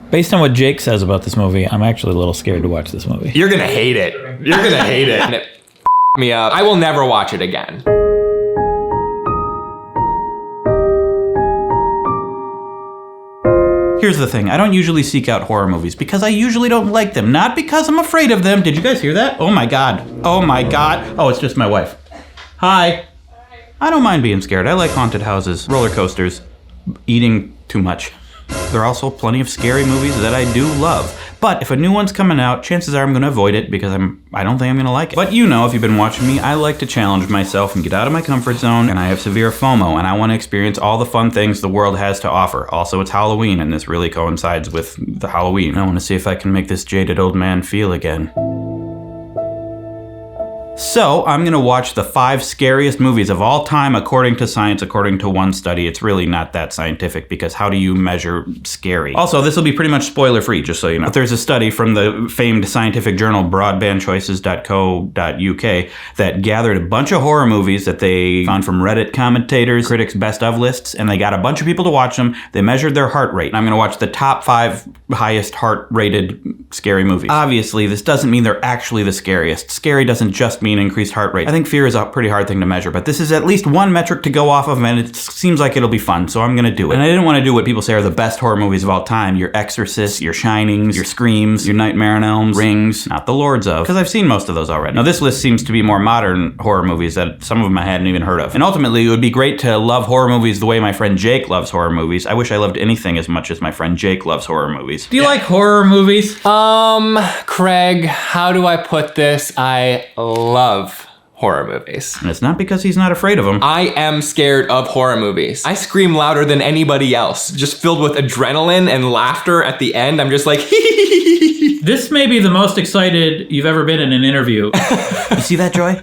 Based on what Jake says about this movie, I'm actually a little scared to watch this movie. You're gonna hate it. You're gonna hate it. And it me up. I will never watch it again. Here's the thing, I don't usually seek out horror movies because I usually don't like them, not because I'm afraid of them. Did you guys hear that? Oh my God. Oh my God. Oh, it's just my wife. Hi. I don't mind being scared. I like haunted houses, roller coasters, eating too much. There are also plenty of scary movies that I do love. But if a new one's coming out, chances are I'm going to avoid it because I don't think I'm going to like it. But you know, if you've been watching me, I like to challenge myself and get out of my comfort zone, and I have severe FOMO, and I want to experience all the fun things the world has to offer. Also, it's Halloween, and this really coincides with the Halloween. I want to see if I can make this jaded old man feel again. So, I'm gonna watch the 5 scariest movies of all time according to science, according to one study. It's really not that scientific because how do you measure scary? Also, this will be pretty much spoiler free, just so you know. But there's a study from the famed scientific journal broadbandchoices.co.uk that gathered a bunch of horror movies that they found from Reddit commentators, critics' best of lists, and they got a bunch of people to watch them. They measured their heart rate. I'm gonna watch the top 5 highest heart rated scary movies. Obviously, this doesn't mean they're actually the scariest. Scary doesn't just mean increased heart rate. I think fear is a pretty hard thing to measure, but this is at least one metric to go off of, and it seems like it'll be fun, so I'm gonna do it. And I didn't want to do what people say are the best horror movies of all time, your Exorcists, your Shinings, your Screams, your Nightmare on Elms, Rings, not the Lords of, because I've seen most of those already. Now this list seems to be more modern horror movies that some of them I hadn't even heard of. And ultimately, it would be great to love horror movies the way my friend Jake loves horror movies. I wish I loved anything as much as my friend Jake loves horror movies. Do you like horror movies? Craig, how do I put this? I love horror movies. And it's not because he's not afraid of them. I am scared of horror movies. I scream louder than anybody else, just filled with adrenaline and laughter at the end. I'm just like, This may be the most excited you've ever been in an interview. You see that, Joy?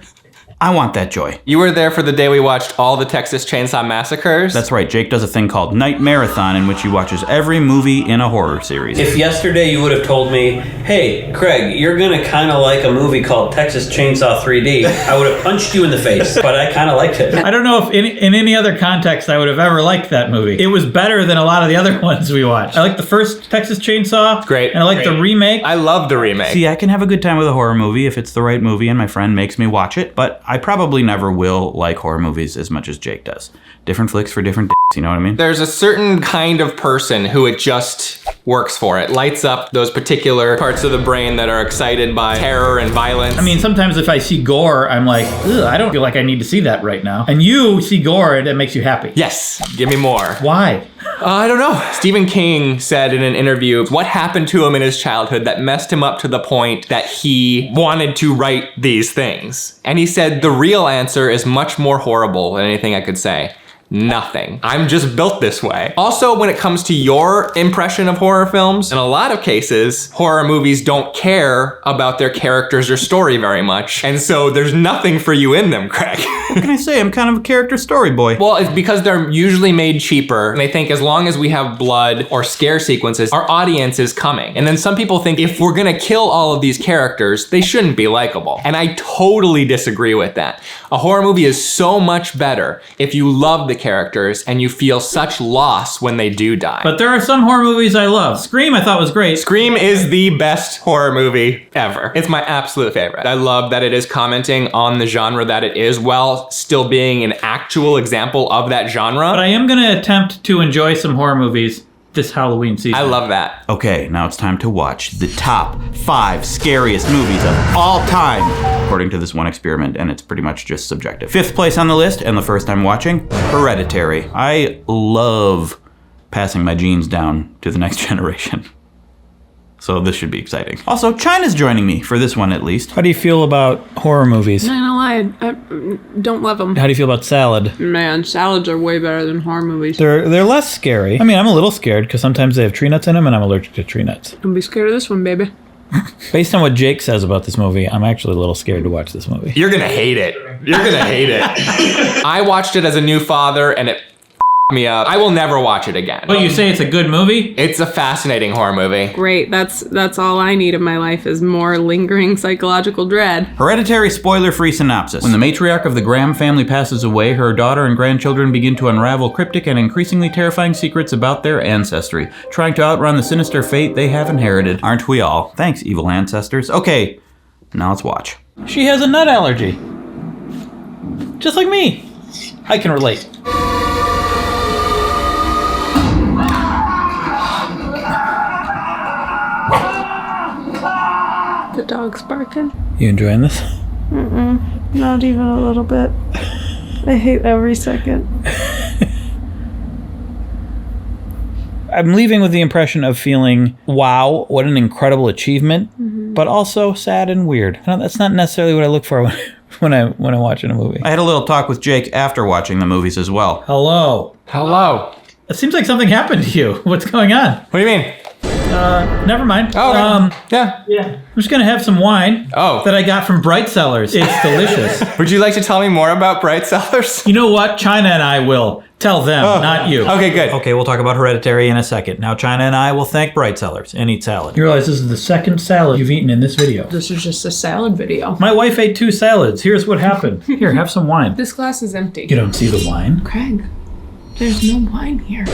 I want that joy. You were there for the day we watched all the Texas Chainsaw Massacres? That's right, Jake does a thing called Night Marathon in which he watches every movie in a horror series. If yesterday you would have told me, hey, Craig, you're gonna kind of like a movie called Texas Chainsaw 3D, I would have punched you in the face, but I kind of liked it. I don't know if in any other context I would have ever liked that movie. It was better than a lot of the other ones we watched. I like the first Texas Chainsaw. Great. And I like the remake. I love the remake. See, I can have a good time with a horror movie if it's the right movie and my friend makes me watch it, but I probably never will like horror movies as much as Jake does. Different flicks for different you know what I mean? There's a certain kind of person who it just works for. It lights up those particular parts of the brain that are excited by terror and violence. I mean, sometimes if I see gore, I'm like, ugh, I don't feel like I need to see that right now. And you see gore and it makes you happy. Yes, give me more. Why? I don't know. Stephen King said in an interview what happened to him in his childhood that messed him up to the point that he wanted to write these things. And he said the real answer is much more horrible than anything I could say. Nothing. I'm just built this way. Also, when it comes to your impression of horror films, in a lot of cases, horror movies don't care about their characters or story very much. And so there's nothing for you in them, Craig. What can I say? I'm kind of a character story boy. Well, it's because they're usually made cheaper. And they think as long as we have blood or scare sequences, our audience is coming. And then some people think if we're gonna kill all of these characters, they shouldn't be likable. And I totally disagree with that. A horror movie is so much better if you love the characters and you feel such loss when they do die. But there are some horror movies I love. Scream I thought was great. Scream is the best horror movie ever. It's my absolute favorite. I love that it is commenting on the genre that it is while still being an actual example of that genre. But I am going to attempt to enjoy some horror movies this Halloween season. I love that. Okay, now it's time to watch the top 5 scariest movies of all time, according to this one experiment, and it's pretty much just subjective. 5th place on the list, and the first I'm watching, Hereditary. I love passing my genes down to the next generation. So this should be exciting. Also, China's joining me for this one at least. How do you feel about horror movies? Not gonna lie, I don't love them. How do you feel about salad? Man, salads are way better than horror movies. They're less scary. I mean, I'm a little scared because sometimes they have tree nuts in them and I'm allergic to tree nuts. Don't be scared of this one, baby. Based on what Jake says about this movie, I'm actually a little scared to watch this movie. You're gonna hate it. You're gonna hate it. I watched it as a new father and it me up. I will never watch it again. But you say it's a good movie? It's a fascinating horror movie. Great. That's all I need in my life is more lingering psychological dread. Hereditary spoiler-free synopsis. When the matriarch of the Graham family passes away, her daughter and grandchildren begin to unravel cryptic and increasingly terrifying secrets about their ancestry, trying to outrun the sinister fate they have inherited. Aren't we all? Thanks, evil ancestors. Okay, now let's watch. She has a nut allergy. Just like me. I can relate. The dog's barking. You enjoying this? Not even a little bit. I hate every second. I'm leaving with the impression of feeling, wow, what an incredible achievement, but also sad and weird. No, that's not necessarily what I look for when I'm watching a movie. I had a little talk with Jake after watching the movies as well. Hello. Hello. It seems like something happened to you. What's going on? What do you mean? Never mind. Oh, okay. Yeah. I'm just gonna have some wine that I got from Bright Cellars. It's delicious. Would you like to tell me more about Bright Cellars? You know what? China and I will tell them, not you. Okay, good. Okay, we'll talk about Hereditary in a second. Now China and I will thank Bright Cellars and eat salad. You realize this is the second salad you've eaten in this video. This is just a salad video. My wife ate 2 salads. Here's what happened. Here, have some wine. This glass is empty. You don't see the wine? Craig, there's no wine here.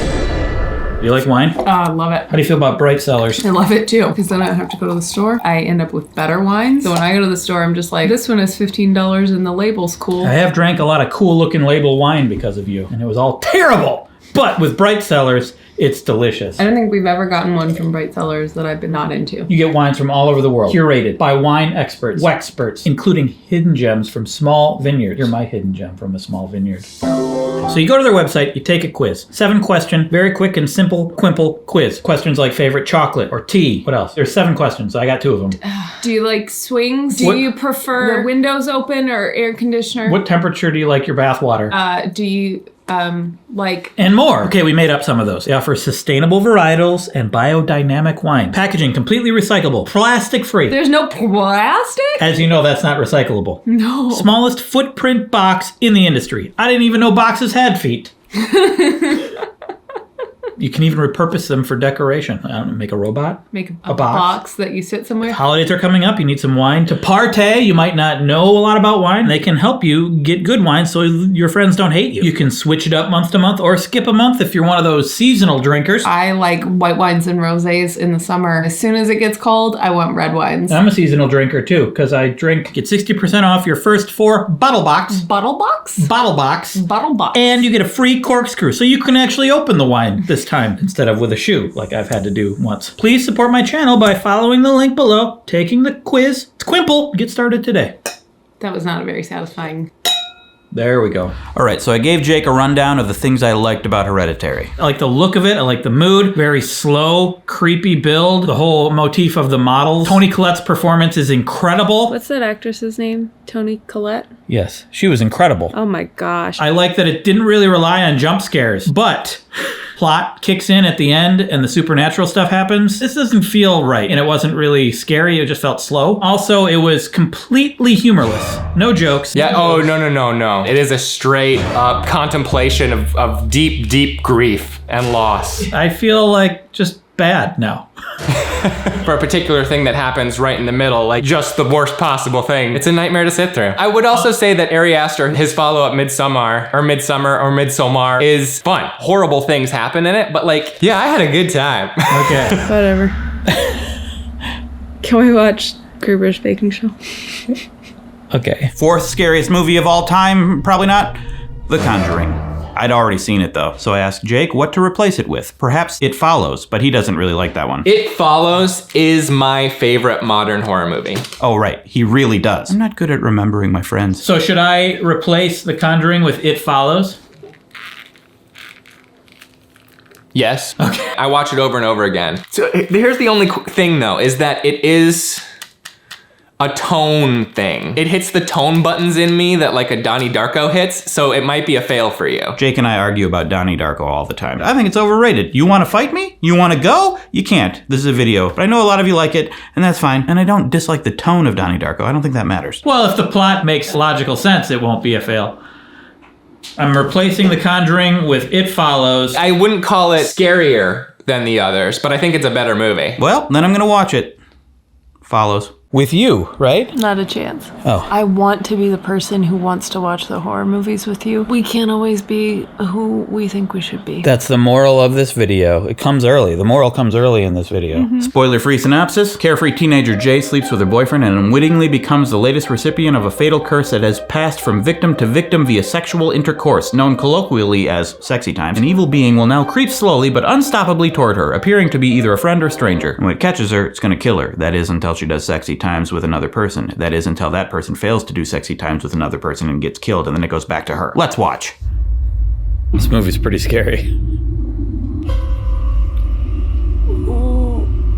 You like wine? I love it. How do you feel about Bright Cellars? I love it too, because then I don't have to go to the store. I end up with better wines. So when I go to the store, I'm just like, this one is $15 and the label's cool. I have drank a lot of cool looking label wine because of you, and it was all terrible. But with Bright Cellars, it's delicious. I don't think we've ever gotten one from Bright Cellars that I've been not into. You get wines from all over the world, curated by wine experts, wexperts, including hidden gems from small vineyards. You're my hidden gem from a small vineyard. So you go to their website, you take a quiz. 7-question, very quick and simple quimple quiz. Questions like favorite chocolate or tea. What else? There's 7 questions, so I got 2 of them. Do you like swings? Do you prefer the windows open or air conditioner? What temperature do you like your bath water? Do you like... And more. Okay, we made up some of those. They offer sustainable varietals and biodynamic wine. Packaging completely recyclable. Plastic free. There's no plastic? As you know, that's not recyclable. No. Smallest footprint box in the industry. I didn't even know boxes had feet. You can even repurpose them for decoration. I don't know, make a robot? Make a box that you sit somewhere? Holidays are coming up. You need some wine to partay. You might not know a lot about wine. They can help you get good wine so your friends don't hate you. You can switch it up month to month or skip a month if you're one of those seasonal drinkers. I like white wines and rosés in the summer. As soon as it gets cold, I want red wines. I'm a seasonal drinker too, because I drink, get 60% off your first 4 bottle box. Bottle box? Bottle box. Bottle box. And you get a free corkscrew, so you can actually open the wine this time instead of with a shoe like I've had to do once. Please support my channel by following the link below, taking the quiz. It's Quimple. Get started today. That was not a very satisfying. There we go. All right, so I gave Jake a rundown of the things I liked about Hereditary. I like the look of it. I like the mood. Very slow, creepy build. The whole motif of the models. Toni Collette's performance is incredible. What's that actress's name? Toni Collette? Yes, she was incredible. Oh my gosh. I like that it didn't really rely on jump scares, but plot kicks in at the end and the supernatural stuff happens. This doesn't feel right, and it wasn't really scary. It just felt slow. Also, it was completely humorless. No jokes. Yeah, oh, no. It is a straight up contemplation of deep, deep grief and loss. I feel like just bad now. For a particular thing that happens right in the middle, like just the worst possible thing. It's a nightmare to sit through. I would also say that Ari Aster, his follow-up Midsommar, is fun. Horrible things happen in it, but like, yeah, I had a good time. Okay. Whatever. Can we watch Gruber's Baking Show? Okay. 4th scariest movie of all time? Probably not. The Conjuring. I'd already seen it though, so I asked Jake what to replace it with. Perhaps It Follows, but he doesn't really like that one. It Follows is my favorite modern horror movie. Oh, right. He really does. I'm not good at remembering my friends. So should I replace The Conjuring with It Follows? Yes. Okay. I watch it over and over again. So here's the only thing though, is that it is a tone thing. It hits the tone buttons in me that like a Donnie Darko hits, so it might be a fail for you. Jake and I argue about Donnie Darko all the time. I think it's overrated. You want to fight me? You want to go? You can't. This is a video, but I know a lot of you like it, and that's fine. And I don't dislike the tone of Donnie Darko. I don't think that matters. Well, if the plot makes logical sense, it won't be a fail. I'm replacing The Conjuring with It Follows. I wouldn't call it scarier than the others, but I think it's a better movie. Well, then I'm gonna watch it. Follows. With you, right? Not a chance. Oh. I want to be the person who wants to watch the horror movies with you. We can't always be who we think we should be. That's the moral of this video. It comes early. The moral comes early in this video. Spoiler-free synopsis. Carefree teenager Jay sleeps with her boyfriend and unwittingly becomes the latest recipient of a fatal curse that has passed from victim to victim via sexual intercourse, known colloquially as sexy times. An evil being will now creep slowly but unstoppably toward her, appearing to be either a friend or stranger. And when it catches her, it's gonna kill her. That is until she does sexy times with another person. That is until that person fails to do sexy times with another person and gets killed, and then it goes back to her. Let's watch. This movie's pretty scary.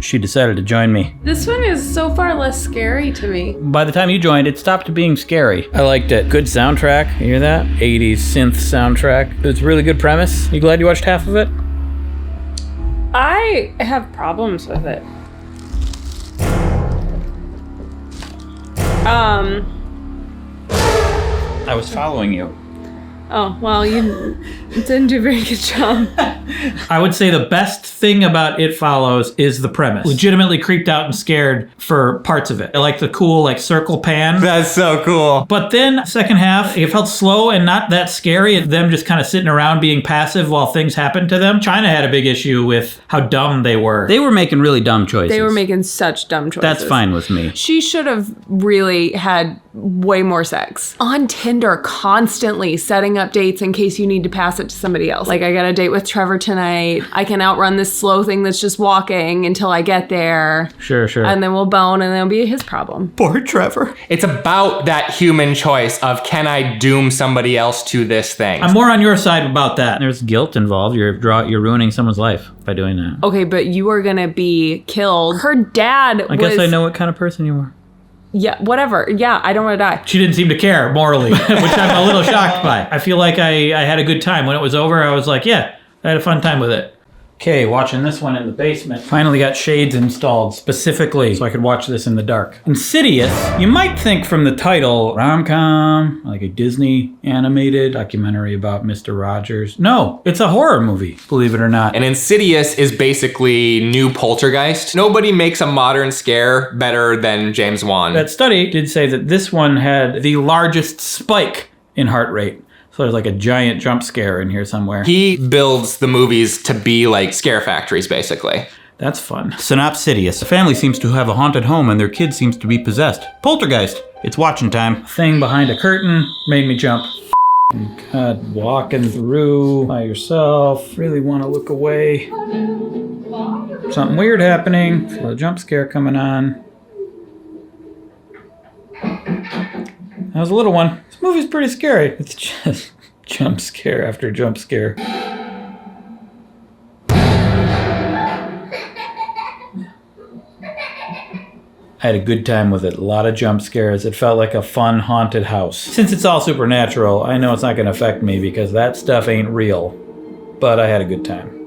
She decided to join me. This one is so far less scary to me. By the time you joined, it stopped being scary. I liked it. Good soundtrack. You hear that? 80s synth soundtrack. It's a really good premise. You glad you watched half of it? I have problems with it. I was following you. Oh, well, you didn't do a very good job. I would say the best thing about It Follows is the premise. Legitimately creeped out and scared for parts of it. I like the cool, circle pan. That's so cool. But then, second half, it felt slow and not that scary. Them just kind of sitting around being passive while things happened to them. China had a big issue with how dumb they were. They were making really dumb choices. They were making such dumb choices. That's fine with me. She should have really had way more sex. On Tinder, constantly setting up dates in case you need to pass it to somebody else. Like, I got a date with Trevor tonight. I can outrun this slow thing that's just walking until I get there. Sure. And then we'll bone and it'll be his problem. Poor Trevor. It's about that human choice of, can I doom somebody else to this thing? I'm more on your side about that. There's guilt involved. You're ruining someone's life by doing that. Okay, but you are gonna be killed. Her dad I guess I know what kind of person you were. Yeah, whatever. Yeah, I don't want to die. She didn't seem to care morally, which I'm a little shocked by. I feel like I had a good time. When it was over, I was like, yeah, I had a fun time with it. Okay, watching this one in the basement. Finally got shades installed specifically so I could watch this in the dark. Insidious, you might think from the title, rom-com, like a Disney animated documentary about Mr. Rogers. No, it's a horror movie, believe it or not. And Insidious is basically new Poltergeist. Nobody makes a modern scare better than James Wan. That study did say that this one had the largest spike in heart rate. So there's like a giant jump scare in here somewhere. He builds the movies to be like scare factories, basically. That's fun. Synopsidious. A family seems to have a haunted home and their kid seems to be possessed. Poltergeist. It's watching time. Thing behind a curtain made me jump. God, walking through by yourself. Really want to look away. Something weird happening. Feel a jump scare coming on. That was a little one. This movie's pretty scary. It's just jump scare after jump scare. I had a good time with it. A lot of jump scares. It felt like a fun haunted house. Since it's all supernatural, I know it's not going to affect me because that stuff ain't real. But I had a good time.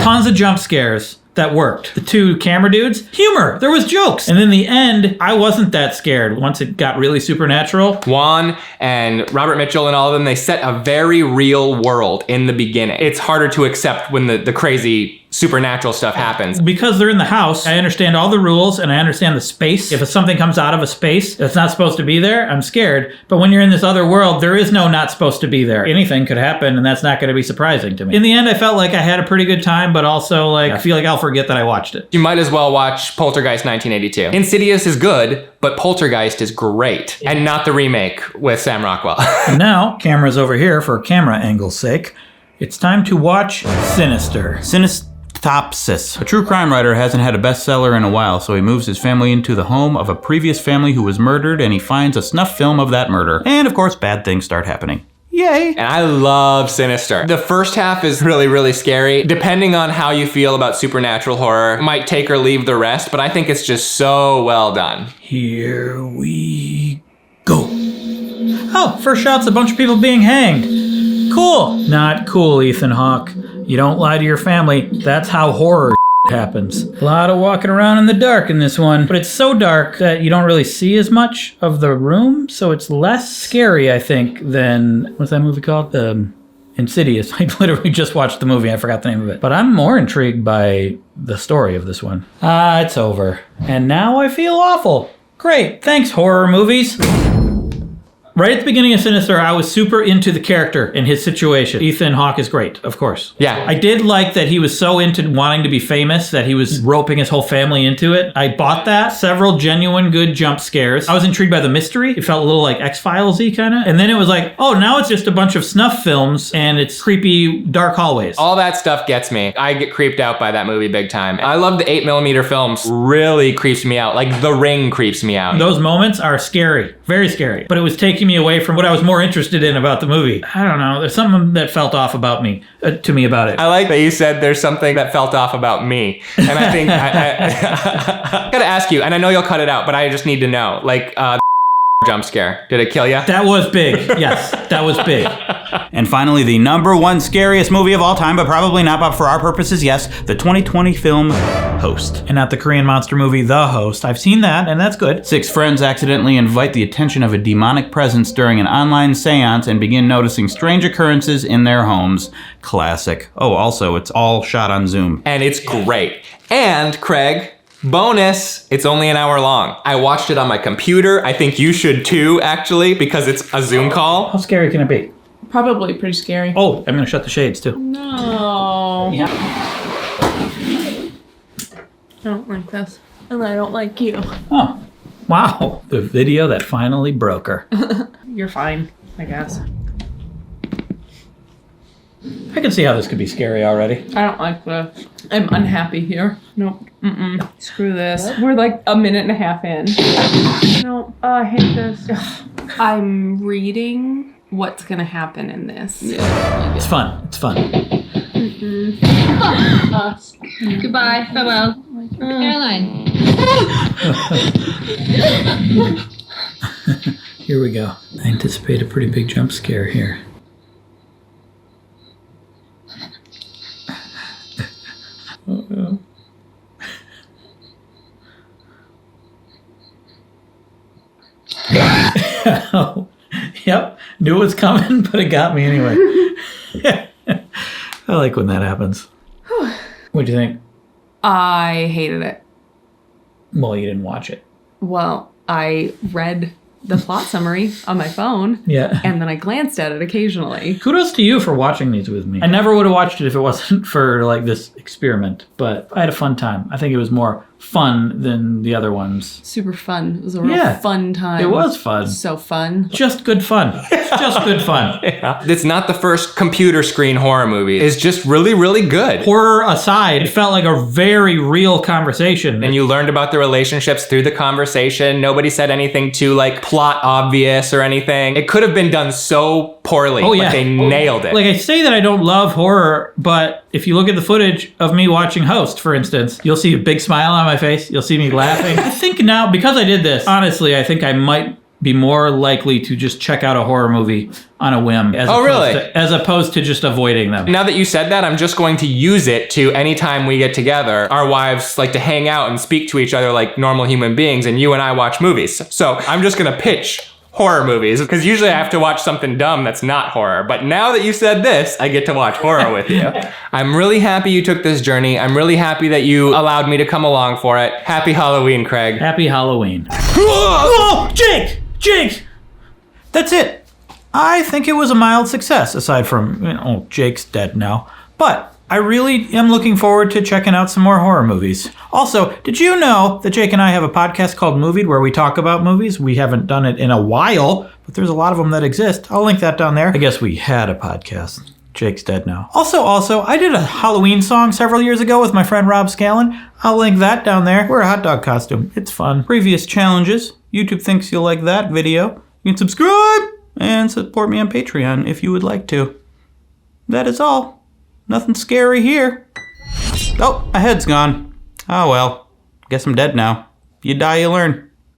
Tons of jump scares that worked. The two camera dudes, humor. There was jokes. And in the end, I wasn't that scared once it got really supernatural. Juan and Robert Mitchell and all of them, they set a very real world in the beginning. It's harder to accept when the crazy supernatural stuff happens. Because they're in the house, I understand all the rules and I understand the space. If something comes out of a space that's not supposed to be there, I'm scared. But when you're in this other world, there is no not supposed to be there. Anything could happen and that's not going to be surprising to me. In the end, I felt like I had a pretty good time, but also I feel like I'll forget that I watched it. You might as well watch Poltergeist 1982. Insidious is good, but Poltergeist is great. And not the remake with Sam Rockwell. And now, camera's over here for camera angle's sake. It's time to watch Sinister. Synopsis. A true crime writer hasn't had a bestseller in a while, so he moves his family into the home of a previous family who was murdered, and he finds a snuff film of that murder. And of course, bad things start happening. Yay! And I love Sinister. The first half is really, really scary. Depending on how you feel about supernatural horror, might take or leave the rest, but I think it's just so well done. Here we go. Oh, first shot's a bunch of people being hanged. Cool. Not cool, Ethan Hawke. You don't lie to your family. That's how horror happens. A lot of walking around in the dark in this one, but it's so dark that you don't really see as much of the room, so it's less scary, I think, than, what's that movie called? Insidious. I literally just watched the movie. I forgot the name of it. But I'm more intrigued by the story of this one. It's over. And now I feel awful. Great. Thanks, horror movies. Right at the beginning of Sinister, I was super into the character and his situation. Ethan Hawke is great, of course. Yeah. I did like that he was so into wanting to be famous that he was roping his whole family into it. I bought that. Several genuine good jump scares. I was intrigued by the mystery. It felt a little like X-Files-y kind of. And then it was like, oh, now it's just a bunch of snuff films and it's creepy dark hallways. All that stuff gets me. I get creeped out by that movie big time. I love the 8mm films. Really creeps me out. Like The Ring creeps me out. Those moments are scary. Very scary. But it was taking me away from what I was more interested in about the movie. I don't know. There's something that felt off about me, to me about it. I like that you said there's something that felt off about me. And I think I gotta ask you, and I know you'll cut it out, but I just need to know, like, jump scare. Did it kill you? That was big. Yes, that was big. And finally, the number one scariest movie of all time, but probably not, but for our purposes, yes, the 2020 film Host. And not the Korean monster movie, The Host. I've seen that, and that's good. 6 friends accidentally invite the attention of a demonic presence during an online seance and begin noticing strange occurrences in their homes. Classic. Oh, also, it's all shot on Zoom. And it's great. And, Craig, bonus, it's only an hour long. I watched it on my computer. I think you should too, actually, because it's a Zoom call. How scary can it be? Probably pretty scary. Oh, I'm going to shut the shades, too. No. Yeah. I don't like this. And I don't like you. Oh, wow. The video that finally broke her. You're fine, I guess. I can see how this could be scary already. I don't like this. I'm unhappy here. Nope. Screw this. We're like a minute and a half in. Nope. Oh, I hate this. I'm reading what's gonna happen in this. It's fun. It's fun. Goodbye. Farewell. Caroline. Here we go. I anticipate a pretty big jump scare here. Oh, yep. Knew it was coming, but it got me anyway. I like when that happens. What'd you think? I hated it. Well, you didn't watch it. Well, I read the plot summary on my phone. Yeah. And then I glanced at it occasionally. Kudos to you for watching these with me. I never would have watched it if it wasn't for like this experiment, but I had a fun time. I think it was more fun than the other ones. Super fun. It was a real fun time. It was fun. So fun. Just good fun. Just good fun. Yeah. It's not the first computer screen horror movie. It's just really, really good. Horror aside, it felt like a very real conversation. And you learned about the relationships through the conversation. Nobody said anything too like plot obvious or anything. It could have been done so poorly, but they nailed it. Like I say that I don't love horror, but if you look at the footage of me watching Host, for instance, you'll see a big smile on my face. You'll see me laughing. I think now, because I did this, honestly, I think I might be more likely to just check out a horror movie on a whim. As opposed to just avoiding them. Now that you said that, I'm just going to use it to anytime we get together, our wives like to hang out and speak to each other like normal human beings, and you and I watch movies. So I'm just going to pitch horror movies, because usually I have to watch something dumb that's not horror. But now that you said this, I get to watch horror with you. I'm really happy you took this journey. I'm really happy that you allowed me to come along for it. Happy Halloween, Craig. Happy Halloween. Oh, Jake! Jake! That's it. I think it was a mild success, aside from, Jake's dead now. But I really am looking forward to checking out some more horror movies. Also, did you know that Jake and I have a podcast called Movied where we talk about movies? We haven't done it in a while, but there's a lot of them that exist. I'll link that down there. I guess we had a podcast. Jake's dead now. Also, I did a Halloween song several years ago with my friend Rob Scallon. I'll link that down there. Wear a hot dog costume. It's fun. Previous challenges. YouTube thinks you'll like that video. You can subscribe and support me on Patreon if you would like to. That is all. Nothing scary here. Oh, my head's gone. Oh well. Guess I'm dead now. You die, you learn.